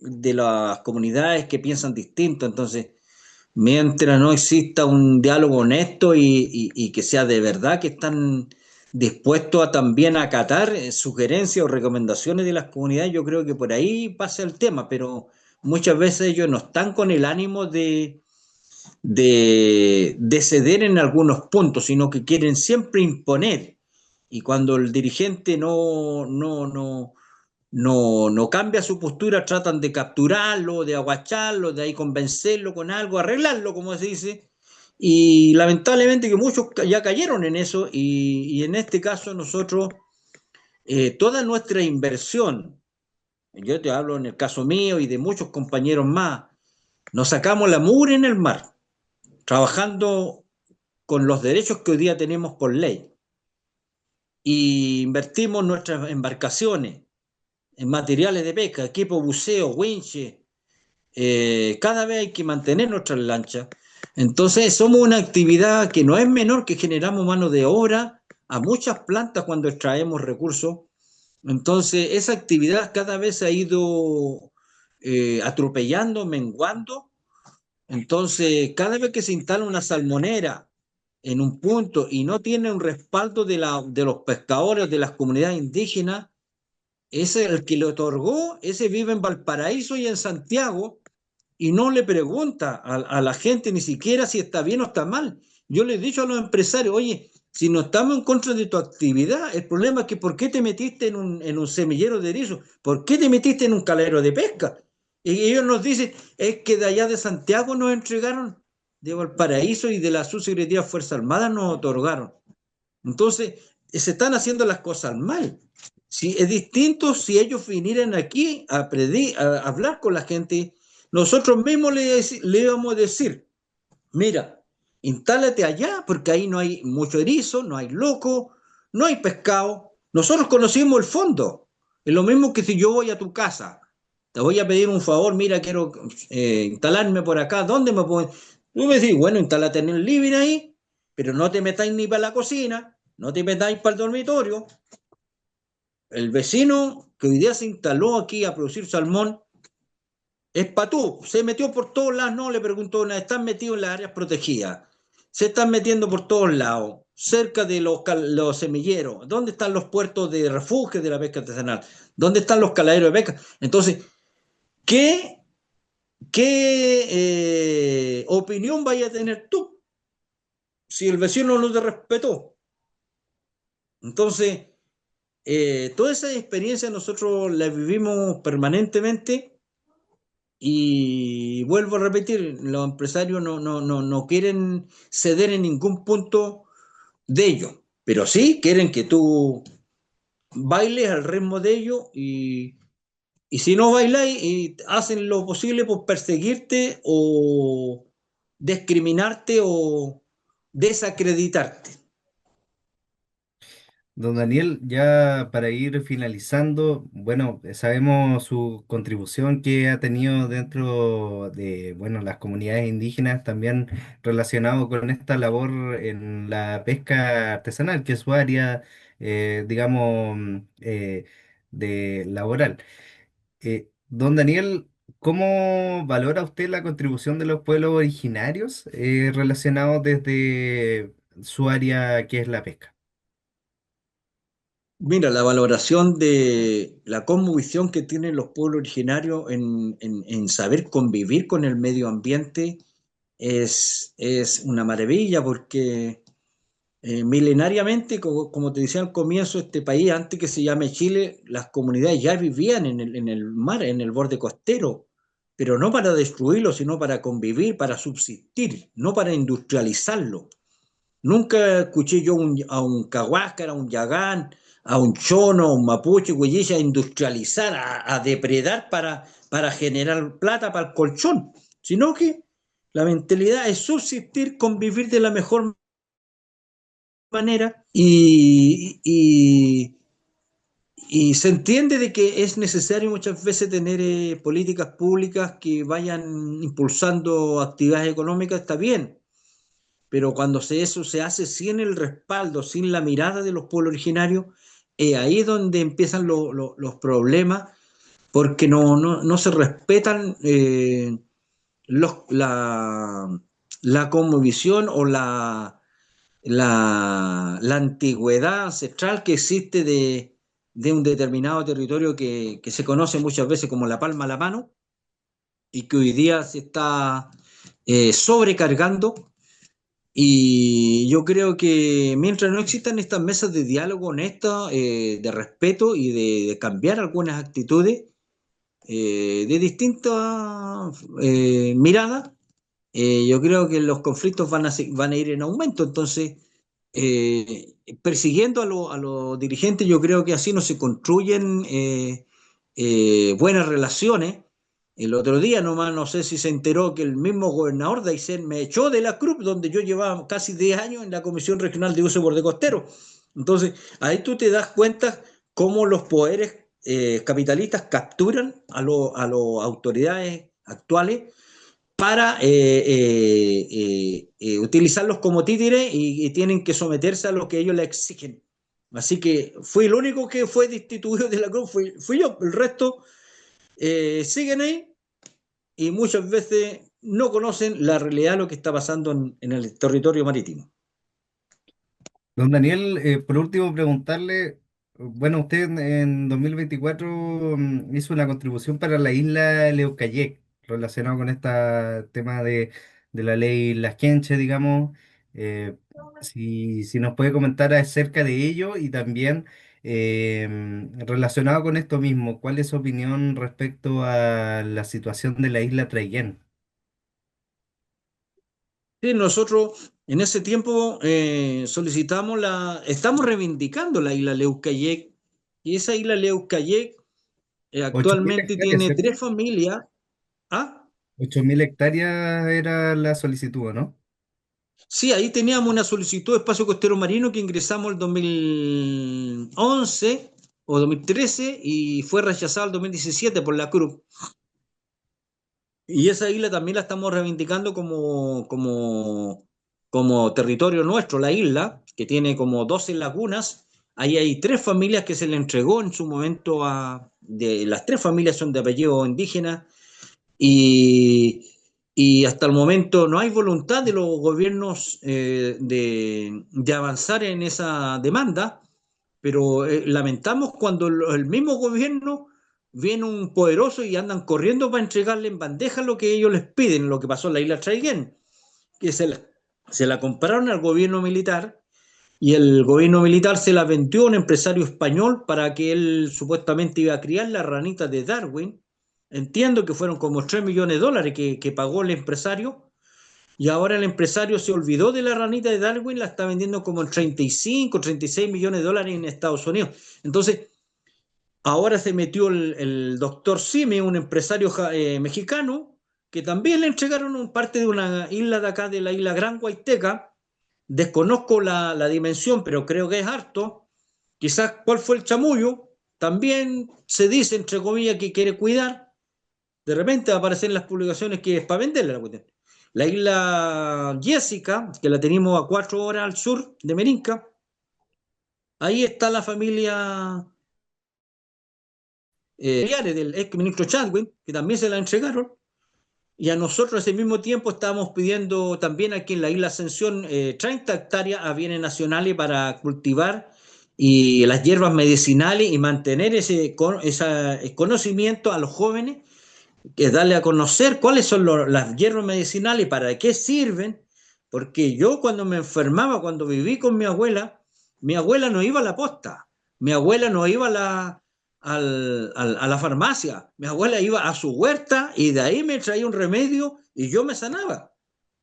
de las comunidades que piensan distinto. Entonces, mientras no exista un diálogo honesto y que sea de verdad que están dispuestos a también acatar sugerencias o recomendaciones de las comunidades, yo creo que por ahí pasa el tema, pero muchas veces ellos no están con el ánimo de ceder en algunos puntos, sino que quieren siempre imponer. Y cuando el dirigente no cambia su postura, tratan de capturarlo, de aguacharlo, de ahí convencerlo con algo, arreglarlo, como se dice. Y lamentablemente que muchos ya cayeron en eso y en este caso nosotros, toda nuestra inversión, yo te hablo en el caso mío y de muchos compañeros más, nos sacamos la mugre en el mar, trabajando con los derechos que hoy día tenemos por ley. Y invertimos nuestras embarcaciones en materiales de pesca, equipo buceo, winches, cada vez hay que mantener nuestras lanchas. Entonces, somos una actividad que no es menor, que generamos mano de obra a muchas plantas cuando extraemos recursos. Entonces, esa actividad cada vez se ha ido atropellando, menguando. Entonces, cada vez que se instala una salmonera en un punto y no tiene un respaldo de los pescadores, de las comunidades indígenas, ese el que le otorgó, ese vive en Valparaíso y en Santiago y no le pregunta a la gente ni siquiera si está bien o está mal. Yo le he dicho a los empresarios, oye, si no estamos en contra de tu actividad, el problema es que ¿por qué te metiste en un semillero de erizo? ¿Por qué te metiste en un calero de pesca? Y ellos nos dicen, es que de allá de Santiago nos entregaron, de Valparaíso y de la Subsecretaría de Fuerzas Armadas nos otorgaron. Entonces, se están haciendo las cosas mal. Si, es distinto si ellos vinieran aquí a hablar con la gente, nosotros mismos le íbamos a decir, mira, instálate allá porque ahí no hay mucho erizo, no hay loco, no hay pescado. Nosotros conocimos el fondo. Es lo mismo que si yo voy a tu casa, te voy a pedir un favor, mira, quiero instalarme por acá, ¿dónde me puedo? Tú me decís, bueno, instálate en el living ahí, pero no te metáis ni para la cocina, no te metáis para el dormitorio. El vecino que hoy día se instaló aquí a producir salmón es patú, se metió por todos lados, no le preguntó nada, están metidos en las áreas protegidas, se están metiendo por todos lados, cerca de los semilleros, ¿dónde están los puertos de refugio de la pesca artesanal? ¿Dónde están los caladeros de pesca? Entonces, ¿qué, qué opinión vaya a tener tú si el vecino no te respetó? Entonces, toda esa experiencia nosotros la vivimos permanentemente. Y vuelvo a repetir, los empresarios no quieren ceder en ningún punto de ello, pero sí quieren que tú bailes al ritmo de ellos y si no bailáis, y hacen lo posible por perseguirte o discriminarte o desacreditarte. Don Daniel, ya para ir finalizando, bueno, sabemos su contribución que ha tenido dentro de, bueno, las comunidades indígenas, también relacionado con esta labor en la pesca artesanal, que es su área, digamos, de laboral. Don Daniel, ¿cómo valora usted la contribución de los pueblos originarios relacionados desde su área que es la pesca? Mira, la valoración de la cosmovisión que tienen los pueblos originarios en saber convivir con el medio ambiente es una maravilla porque milenariamente, como te decía al comienzo, este país, antes que se llame Chile, las comunidades ya vivían en el mar, en el borde costero, pero no para destruirlo, sino para convivir, para subsistir, no para industrializarlo. Nunca escuché yo a un cahuáscara, a un yagán, a un chono, a un mapuche, huilliche, a industrializar, a depredar para generar plata para el colchón, sino que la mentalidad es subsistir, convivir de la mejor manera y se entiende de que es necesario muchas veces tener políticas públicas que vayan impulsando actividades económicas, está bien, pero cuando eso se hace sin el respaldo, sin la mirada de los pueblos originarios, ahí es donde empiezan los problemas, porque no se respetan los, la cosmovisión o la antigüedad ancestral que existe de un determinado territorio que se conoce muchas veces como la palma a la mano y que hoy día se está sobrecargando. Y yo creo que mientras no existan estas mesas de diálogo honestas, de respeto y de cambiar algunas actitudes de distintas miradas, yo creo que los conflictos van a ir en aumento. Entonces, persiguiendo a los dirigentes, yo creo que así no se construyen buenas relaciones. El otro día nomás, no sé si se enteró que el mismo gobernador de Aysén me echó de la CRUP, donde yo llevaba casi 10 años en la Comisión Regional de Uso y Borde Costero. Entonces, ahí tú te das cuenta cómo los poderes capitalistas capturan a las autoridades actuales para utilizarlos como títeres y tienen que someterse a lo que ellos le exigen. Así que fui el único que fue destituido de la cruz, fui yo, el resto siguen ahí y muchas veces no conocen la realidad de lo que está pasando en el territorio marítimo. Don Daniel, por último, preguntarle, bueno, usted en 2024 hizo una contribución para la isla Leucayec, relacionado con este tema de la ley Las Quenches, digamos. Eh, si nos puede comentar acerca de ello y también relacionado con esto mismo, ¿cuál es su opinión respecto a la situación de la isla Traiguén? Sí, nosotros en ese tiempo solicitamos estamos reivindicando la isla Leucayec y esa isla Leucayec 8.000 actualmente hectáreas, tiene ¿cierto? 3 familias. ¿Ah? 8.000 hectáreas era la solicitud, ¿no? Sí, ahí teníamos una solicitud de espacio costero marino que ingresamos el 2011 o 2013 y fue rechazada el 2017 por la Cruz. Y esa isla también la estamos reivindicando como territorio nuestro, la isla, que tiene como 12 lagunas. Ahí hay tres familias que se le entregó en su momento las tres familias son de apellido indígena y, y hasta el momento no hay voluntad de los gobiernos de avanzar en esa demanda, pero lamentamos cuando el mismo gobierno viene un poderoso y andan corriendo para entregarle en bandeja lo que ellos les piden, lo que pasó en la isla Traiguén, que se la compraron al gobierno militar y el gobierno militar se la vendió a un empresario español para que él supuestamente iba a criar la ranita de Darwin. Entiendo que fueron como 3 millones de dólares que pagó el empresario y ahora el empresario se olvidó de la ranita de Darwin, la está vendiendo como en 35, 36 millones de dólares en Estados Unidos. Entonces, ahora se metió el doctor Simi, un empresario mexicano, que también le entregaron un parte de una isla de acá, de la isla Gran Huayteca. Desconozco la dimensión, pero creo que es harto. Quizás cuál fue el chamullo. También se dice, entre comillas, que quiere cuidar. De repente aparecen en las publicaciones que es para venderla la cuestión. La isla Jessica, que la tenemos a 4 horas al sur de Merinca, ahí está la familia del ex ministro Chadwick, que también se la entregaron. Y a nosotros ese mismo tiempo estábamos pidiendo también aquí en la isla Ascensión 30 hectáreas a bienes nacionales para cultivar y las hierbas medicinales y mantener ese conocimiento a los jóvenes, que darle a conocer cuáles son las hierbas medicinales y para qué sirven, porque yo cuando me enfermaba, cuando viví con mi abuela no iba a la posta, mi abuela no iba a la farmacia, mi abuela iba a su huerta y de ahí me traía un remedio y yo me sanaba.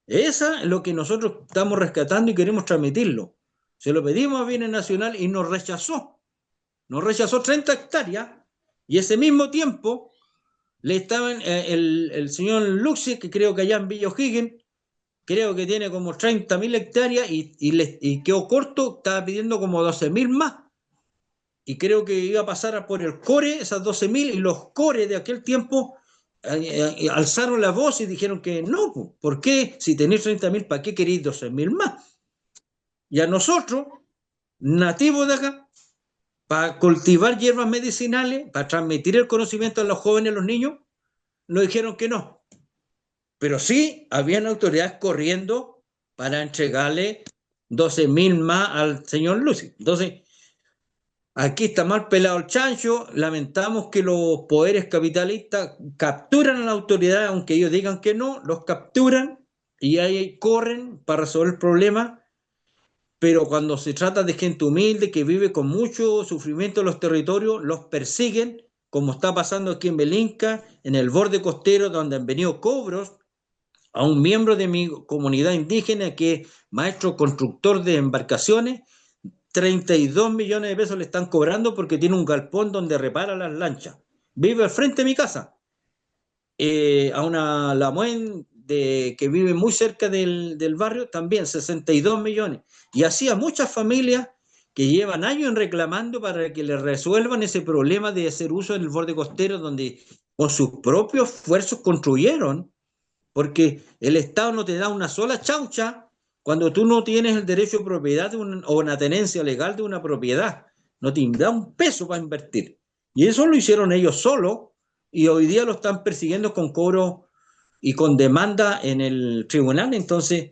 Esa es lo que nosotros estamos rescatando y queremos transmitirlo. Se lo pedimos a Bienes Nacional y nos rechazó 30 hectáreas y ese mismo tiempo le estaban, el señor Luxi, que creo que allá en Villa O'Higgins, creo que tiene como 30.000 hectáreas y quedó corto, estaba pidiendo como 12.000 más. Y creo que iba a pasar por el core esas 12.000 y los core de aquel tiempo alzaron la voz y dijeron que no, ¿por qué? Si tenéis 30.000, ¿para qué queréis 12.000 más? Y a nosotros, nativos de acá, para cultivar hierbas medicinales, para transmitir el conocimiento a los jóvenes, a los niños, nos dijeron que no. Pero sí, habían autoridades corriendo para entregarle 12.000 más al señor Lucy. Entonces, aquí está mal pelado el chancho. Lamentamos que los poderes capitalistas capturan a la autoridad, aunque ellos digan que no, los capturan y ahí corren para resolver el problema. Pero cuando se trata de gente humilde que vive con mucho sufrimiento en los territorios, los persiguen, como está pasando aquí en Belinca, en el borde costero, donde han venido cobros a un miembro de mi comunidad indígena que es maestro constructor de embarcaciones, 32 millones de pesos le están cobrando porque tiene un galpón donde repara las lanchas. Vive al frente de mi casa, a una Lamuen que vive muy cerca del barrio, también 62 millones. Y así a muchas familias que llevan años reclamando para que le resuelvan ese problema de hacer uso del borde costero donde con sus propios esfuerzos construyeron, porque el Estado no te da una sola chaucha cuando tú no tienes el derecho de propiedad o una tenencia legal de una propiedad. No te da un peso para invertir. Y eso lo hicieron ellos solos y hoy día lo están persiguiendo con cobro y con demanda en el tribunal. Entonces,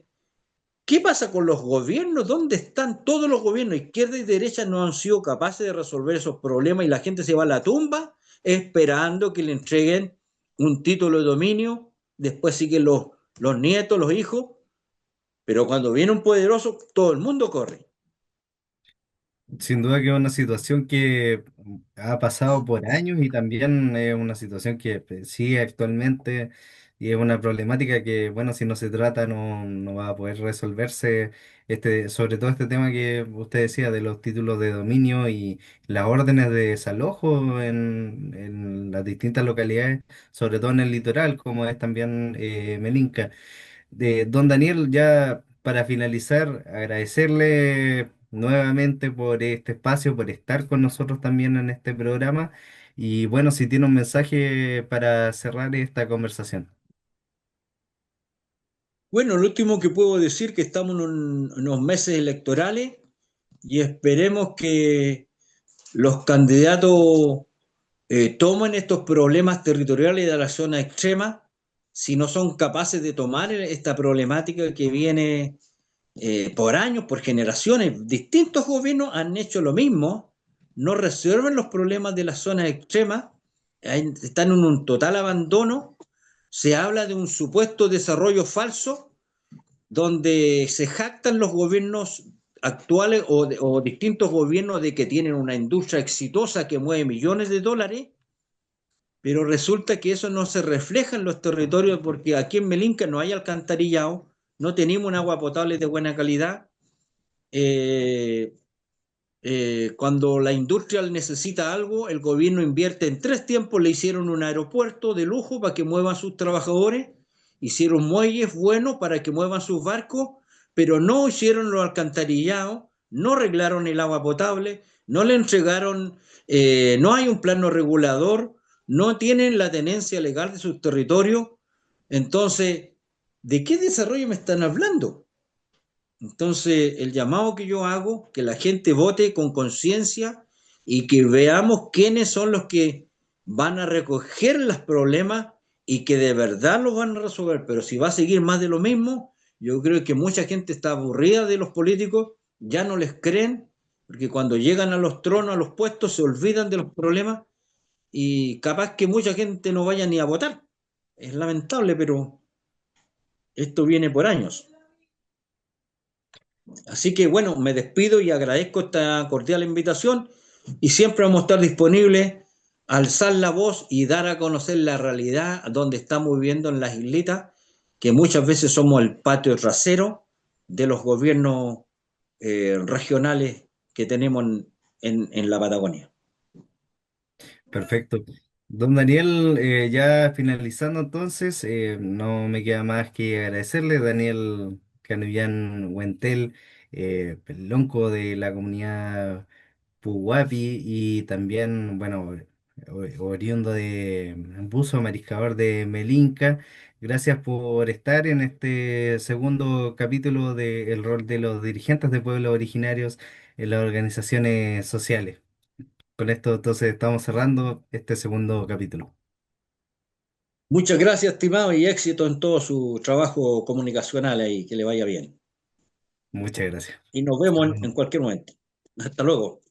¿qué pasa con los gobiernos? ¿Dónde están todos los gobiernos? Izquierda y derecha no han sido capaces de resolver esos problemas y la gente se va a la tumba esperando que le entreguen un título de dominio. Después siguen los nietos, los hijos, pero cuando viene un poderoso, todo el mundo corre. Sin duda que es una situación que ha pasado por años y también es una situación que sigue actualmente. y es una problemática que, bueno, si no se trata no va a poder resolverse, sobre todo este tema que usted decía de los títulos de dominio y las órdenes de desalojo en las distintas localidades, sobre todo en el litoral, como es también Melinca. Don Daniel, ya para finalizar, agradecerle nuevamente por este espacio, por estar con nosotros también en este programa. Y bueno, si tiene un mensaje para cerrar esta conversación. Bueno, lo último que puedo decir que estamos en unos meses electorales y esperemos que los candidatos tomen estos problemas territoriales de la zona extrema, si no son capaces de tomar esta problemática que viene por años, por generaciones. Distintos gobiernos han hecho lo mismo, no resuelven los problemas de las zonas extremas, están en un total abandono, se habla de un supuesto desarrollo falso donde se jactan los gobiernos actuales o distintos gobiernos de que tienen una industria exitosa que mueve millones de dólares, pero resulta que eso no se refleja en los territorios porque aquí en Melinca no hay alcantarillado, no tenemos un agua potable de buena calidad. Eh, cuando la industria necesita algo, el gobierno invierte en 3 tiempos, le hicieron un aeropuerto de lujo para que muevan sus trabajadores, hicieron muelles buenos para que muevan sus barcos, pero no hicieron los alcantarillados, no arreglaron el agua potable, no le entregaron, no hay un plano regulador, no tienen la tenencia legal de sus territorios. Entonces, ¿de qué desarrollo me están hablando? Entonces, el llamado que yo hago, que la gente vote con conciencia y que veamos quiénes son los que van a recoger los problemas y que de verdad los van a resolver. Pero si va a seguir más de lo mismo, yo creo que mucha gente está aburrida de los políticos, ya no les creen, porque cuando llegan a los tronos, a los puestos, se olvidan de los problemas y capaz que mucha gente no vaya ni a votar. Es lamentable, pero esto viene por años. Así que bueno, me despido y agradezco esta cordial invitación y siempre vamos a estar disponibles a alzar la voz y dar a conocer la realidad donde estamos viviendo en las islitas, que muchas veces somos el patio trasero de los gobiernos regionales que tenemos en la Patagonia. Perfecto. Don Daniel, ya finalizando entonces, no me queda más que agradecerle, Daniel Canullán Huentel, pelonco de la comunidad Puhuapi y también, bueno, oriundo de Buzo, mariscador de Melinca. Gracias por estar en este segundo capítulo del rol de los dirigentes de pueblos originarios en las organizaciones sociales. Con esto entonces estamos cerrando este segundo capítulo. Muchas gracias, estimado, y éxito en todo su trabajo comunicacional ahí, que le vaya bien. Muchas gracias. Y nos vemos Chao. en cualquier momento. Hasta luego.